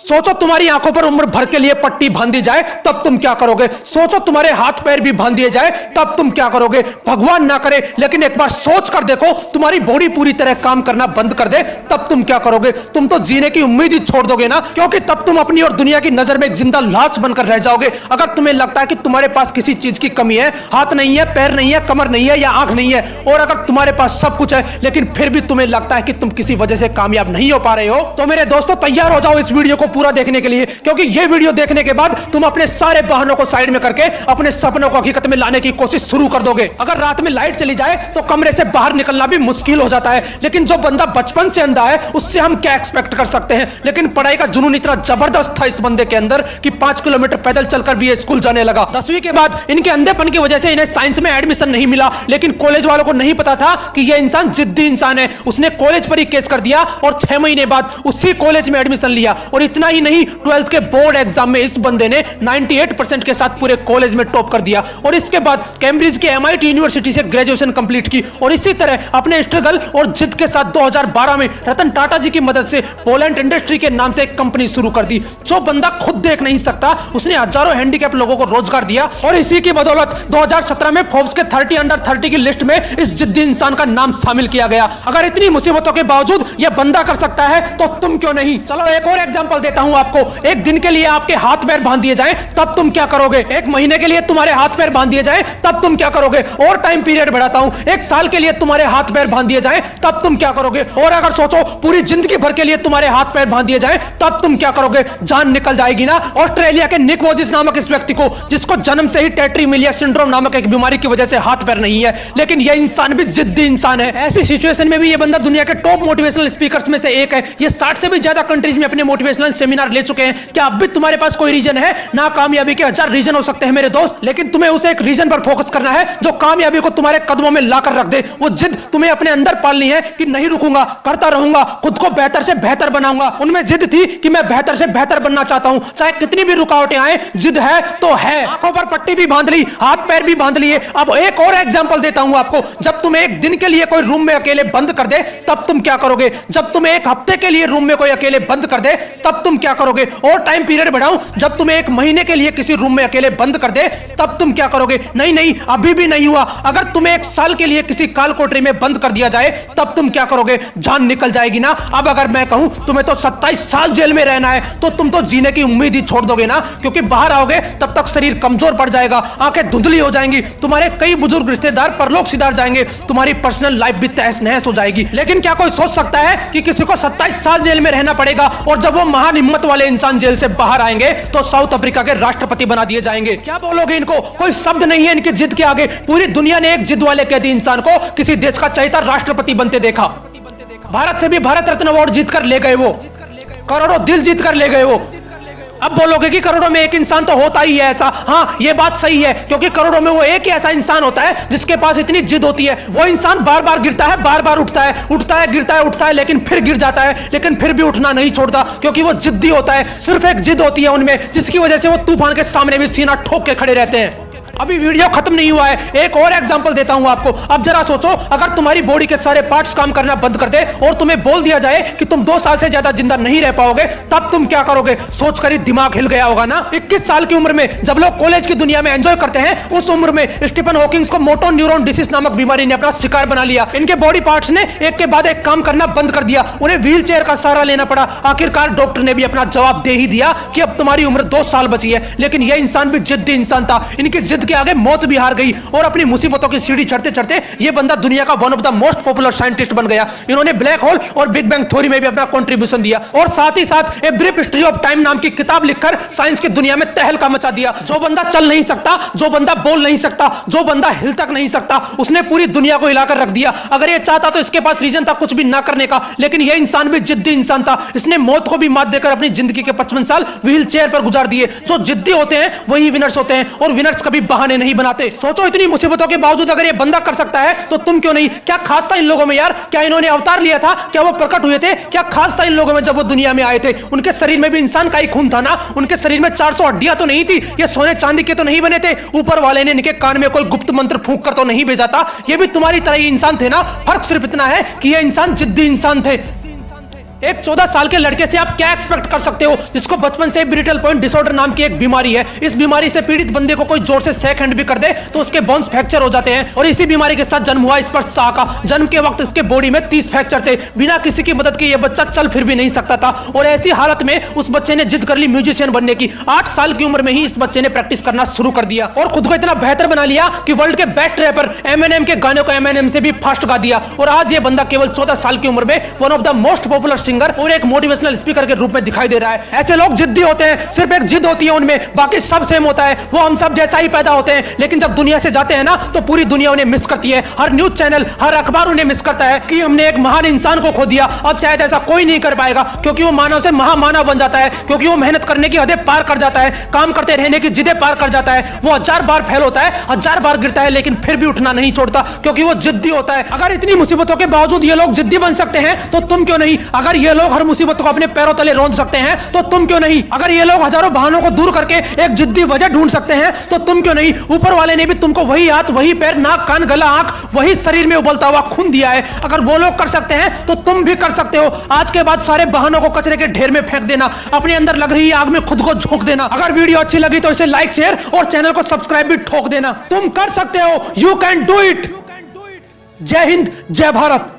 सोचो तुम्हारी आंखों पर उम्र भर के लिए पट्टी बांध दी जाए तब तुम क्या करोगे। सोचो तुम्हारे हाथ पैर भी बांध दिए जाए तब तुम क्या करोगे। भगवान ना करे, लेकिन एक बार सोच कर देखो, तुम्हारी बॉडी पूरी तरह काम करना बंद कर दे तब तुम क्या करोगे। तुम तो जीने की उम्मीद ही छोड़ दोगे ना, क्योंकि तब तुम अपनी और दुनिया की नजर में एक जिंदा लाश बनकर रह जाओगे। अगर तुम्हें लगता है कि तुम्हारे पास किसी चीज की कमी है, हाथ नहीं है, पैर नहीं है, कमर नहीं है या आंख नहीं है, और अगर तुम्हारे पास सब कुछ है लेकिन फिर भी तुम्हें लगता है कि तुम किसी वजह से कामयाब नहीं हो पा रहे हो, तो मेरे दोस्तों तैयार हो जाओ इस वीडियो को पूरा देखने के लिए, क्योंकि ये वीडियो देखने के बाद तुम अपने सारे बहानों को साइड में करके अपने सपनों को हकीकत में लाने की कोशिश शुरू कर दोगे। अगर रात में लाइट चली जाए तो कमरे से बाहर निकलना भी मुश्किल हो जाता है, लेकिन जो बंदा बचपन से अंधा है उससे हम क्या एक्सपेक्ट कर सकते हैं। लेकिन पढ़ाई का जुनून इतना जबरदस्त था इस बंदे के अंदर कि 5 किलोमीटर पैदल चलकर भी ये स्कूल जाने लगा। 10वीं के बाद इनके अंधेपन की वजह से इन्हें साइंस में एडमिशन नहीं मिला, लेकिन कॉलेज वालों को नहीं पता था कि यह इंसान जिद्दी इंसान है। उसने कॉलेज पर ही केस कर दिया और 6 महीने बाद उसी कॉलेज में एडमिशन लिया। और इतना ही नहीं, 12th के बोर्ड एग्जाम में इस बंदे ने 98% के साथ पूरे कॉलेज में टॉप कर दिया और इसके बाद कैम्ब्रिज के MIT यूनिवर्सिटी से ग्रेजुएशन कंप्लीट की। और इसी तरह अपने स्ट्रगल और जिद के साथ 2012 में रतन टाटा जी की मदद से पोलैंड इंडस्ट्री के नाम से एक कंपनी शुरू कर दी। जो बंदा खुद देख नहीं सकता उसने हजारों हैंडीकैप लोगों को रोजगार दिया और इसी की बदौलत 2017 में फोर्ब्स के 30 अंडर 30 की लिस्ट में इस जिद्दी इंसान का नाम शामिल किया गया। अगर इतनी मुसीबतों के बावजूद यह बंदा कर सकता है तो तुम क्यों नहीं। चलो एक और एग्जांपल देता हूं आपको। एक दिन के लिए आपके हाथ पैर बांध दिए जाएं तब तुम क्या करोगे। एक महीने के लिए तुम्हारे हाथ पैर बांध दिए जाएं तब तुम क्या करोगे। और टाइम पीरियड बढ़ाता हूं, 1 साल के लिए तुम्हारे हाथ पैर बांध दिए जाएं तब तुम क्या करोगे। और अगर सोचो पूरी जिंदगी भर के लिए तुम्हारे हाथ पैर बांध दिए जाएं तब तुम क्या करोगे। जान निकल जाएगी ना। ऑस्ट्रेलिया के निक वोजिस नामक इस व्यक्ति को, जिसको जन्म से ही टेट्रीमिलिया सिंड्रोम नामक एक बीमारी की वजह से हाथ पैर नहीं है, लेकिन यह इंसान भी जिद्दी इंसान है। ऐसी सिचुएशन में भी यह बंदा दुनिया के टॉप मोटिवेशनल स्पीकर्स में से एक है। ये 60 से भी ज्यादा कंट्रीज में अपने मोटिवेशनल सेमिनार ले चुके हैं। क्या अब भी तुम्हारे पास कोई रीजन है? ना कामयाबी के 1000 रीजन हो सकते हैं मेरे दोस्त, लेकिन तुम्हें उसे एक रीजन पर फोकस करना है जो कामयाबी को तुम्हारे कदमों में लाकर रख दे। वो जिद तुम्हें अपने अंदर पालनी है कि नहीं रुकूंगा, करता रहूंगा, खुद को बेहतर से बेहतर बनाऊंगा। उनमें जिद थी कि मैं बेहतर से बेहतर बनना चाहता हूं, चाहे कितनी भी रुकावटें आए, जिद है तो है। आंखों पर पट्टी भी बांध ली, हाथ पैर भी बांध लिए। अब एक और एग्जांपल देता हूं आपको। जब तुम्हें एक दिन के लिए कोई रूम में अकेले बंद कर दे तब तुम क्या करोगे। जब तुम्हें एक हफ्ते के लिए रूम में कोई अकेले बंद कर दे तब तुम क्या करोगे। और टाइम पीरियड बढ़ाऊं, जब तुम्हें 1 महीने के लिए किसी रूम में अकेले बंद कर दे तब तुम क्या करोगे। नहीं नहीं, अभी भी नहीं हुआ। अगर तुम्हें 1 साल के लिए किसी काल कोठरी में बंद कर दिया जाए तब तुम क्या करोगे। जान निकल जाएगी ना। अब अगर मैं कहूं तुम्हें तो 27 साल जेल में रहना है तो तुम तो जीने की उम्मीद ही छोड़ दोगे ना, क्योंकि बाहर आओगे तब तक शरीर कमजोर पड़ जाएगा, आंखें धुंधली हो जाएंगी, तुम्हारे कई बुजुर्ग रिश्तेदार परलोक सिधार जाएंगे, तुम्हारी पर्सनल लाइफ भी तहस नहस हो जाएगी। लेकिन क्या कोई सोच सकता है कि किसी को 27 साल जेल में रहना पड़ेगा और जब वो महान हिम्मत वाले इंसान जेल से बाहर आएंगे तो साउथ अफ्रीका के राष्ट्रपति बना दिए जाएंगे। क्या बोलोगे इनको? कोई शब्द नहीं है इनकी जिद के आगे। पूरी दुनिया ने एक जिद वाले कैदी इंसान को किसी देश का चहेता राष्ट्रपति बनते देखा। भारत से भी भारत रत्न अवार्ड जीतकर ले गए वो, करोड़ों दिल जीतकर ले गए वो। अब बोलोगे कि करोड़ों में एक इंसान तो होता ही है ऐसा। हाँ, ये बात सही है, क्योंकि करोड़ों में वो एक ही ऐसा इंसान होता है जिसके पास इतनी जिद होती है। वो इंसान बार बार गिरता है, बार बार उठता है, उठता है, गिरता है, उठता है, लेकिन फिर गिर जाता है, लेकिन फिर भी उठना नहीं छोड़ता, क्योंकि वो जिद्दी होता है। सिर्फ एक जिद होती है उनमें, जिसकी वजह से वो तूफान के सामने भी सीना ठोक के खड़े रहते हैं। अभी वीडियो खत्म नहीं हुआ है, एक और एग्जांपल देता हूं आपको। अब जरा सोचो, अगर तुम्हारी बॉडी के सारे पार्ट्स काम करना बंद कर दे और तुम्हें बोल दिया जाए कि तुम 2 साल से ज्यादा जिंदा नहीं रह पाओगे, तब तुम क्या करोगे। सोचकर ही दिमाग हिल गया होगा ना। 21 साल की उम्र में जब लोग कॉलेज की दुनिया में एंजॉय करते हैं, उस उम्र में स्टीफन हॉकिंग्स को मोटो न्यूरॉन डिसीज नामक बीमारी ने अपना शिकार बना लिया। इनके बॉडी पार्ट्स ने एक के बाद एक काम करना बंद कर दिया, उन्हें व्हील चेयर का सहारा लेना पड़ा। आखिरकार डॉक्टर ने भी अपना जवाब दे ही दिया कि अब तुम्हारी उम्र 2 साल बची है। लेकिन यह इंसान भी जिद्दी इंसान था। इनकी जिद के आगे मौत भी हार गई और अपनी मुसीबतों की सीढ़ी चढ़ते चढ़ते ये बंदा दुनिया का one of the most popular scientist बन गया। इन्होंने ब्लैक होल और बिग बैंग थ्योरी में भी अपना कंट्रीब्यूशन दिया और साथ ही साथ a brief history of time नाम की किताब लिखकर साइंस की दुनिया में तहलका मचा दिया। जो बंदा चल नहीं सकता, जो बंदा बोल नहीं सकता, जो बंदा हिल तक नहीं सकता, उसने पूरी दुनिया को हिलाकर रख दिया। अगर ये चाहता तो इसके पास रीजन था कुछ भी ना करने का, लेकिन यह इंसान भी जिद्दी इंसान था। इसने मौत को भी मात देकर अपनी जिंदगी के 55 साल व्हील चेयर पर गुजार दिए। जो जिद्दी होते हैं वही विनर्स होते हैं और विनर्स कभी बहाने नहीं बनाते। सोचो, इतनी मुसीबतों के बावजूद अगर ये बंदा कर सकता है तो तुम क्यों नहीं। क्या खास था इन लोगों में यार? क्या इन्होंने अवतार लिया था? क्या वो प्रकट हुए थे? क्या खास था इन लोगों में जब वो दुनिया में आए थे? उनके शरीर में भी इंसान का ही खून था ना। उनके शरीर में 400 हड्डियां तो नहीं थी। ये सोने चांदी के तो नहीं बने थे। ऊपर वाले ने इनके कान में कोई गुप्त मंत्र फूंक कर तो नहीं भेजा था। ये भी तुम्हारी तरह ही इंसान थे ना। फर्क सिर्फ इतना है कि ये इंसान जिद्दी इंसान थे। एक 14 साल के लड़के से आप क्या एक्सपेक्ट कर सकते हो जिसको बचपन से ब्रिटल पॉइंट डिसऑर्डर नाम की एक बीमारी है। इस बीमारी से पीड़ित बंदे को कोई जोर से शेक हैंड भी कर दे तो उसके बोन्स फ्रैक्चर हो जाते हैं। और इसी बीमारी के साथ जन्म हुआ स्पर्श शाह का। जन्म के वक्त इसके बॉडी में 30 फ्रैक्चर थे। बिना किसी की मदद के ये बच्चा चल फिर भी नहीं सकता था और ऐसी हालत में उस बच्चे ने जिद कर ली म्यूजिशियन बनने की। 8 साल की उम्र में ही इस बच्चे ने प्रैक्टिस करना शुरू कर दिया और खुद को इतना बेहतर बना लिया कि वर्ल्ड के बेस्ट रैपर एमिनेम के गानों को एमिनेम से भी फास्ट गा दिया। और आज ये बंदा केवल 14 साल की उम्र में one of the most popular singer और एक मोटिवेशनल स्पीकर के रूप में दिखाई दे रहा है। ऐसे लोग जिद्दी होते हैं, सिर्फ एक जिद होती है उनमें, बाकी सब सेम होता है। वो हम सब जैसा ही पैदा होते हैं लेकिन जब दुनिया से जाते हैं ना तो पूरी दुनिया उन्हें मिस करती है। हर न्यूज चैनल, हर अखबार उन्हें मिस करता है कि हमने एक महान इंसान को खो दिया। अब शायद ऐसा कोई नहीं कर पाएगा क्योंकि वो मानव से महामानव बन जाता है, क्योंकि वो मेहनत करने की हदें पार कर जाता है, काम करते रहने की जिदें पार कर जाता है। वो 1000 बार फेल होता है, 1000 बार गिरता है लेकिन फिर भी उठना नहीं छोड़ता क्योंकि वो जिद्दी होता है। अगर इतनी मुसीबतों के बावजूद ये लोग जिद्दी बन सकते हैं तो तुम क्यों नहीं? अगर ये लोग हर मुसीबत को अपने पैरों तले रौंद सकते हैं तो तुम क्यों नहीं? अगर ये लोग हजारों बहानों को दूर करके एक जिद्दी वजह ढूंढ सकते हैं तो तुम क्यों नहीं? ऊपर वाले ने भी तुमको वही हाथ, वही पैर, नाक, कान, गला, आंख, वही शरीर में उबलता हुआ खून दिया है। अगर वो लोग कर सकते हैं तो तुम भी कर सकते हो। आज के बाद सारे बहानों को कचरे के ढेर में फेंक देना, अपने अंदर लग रही आग में खुद को झोंक देना। अगर वीडियो अच्छी लगी तो इसे लाइक, शेयर और चैनल को सब्सक्राइब भी ठोक देना। तुम कर सकते हो, यू कैन डू इट। जय हिंद, जय भारत।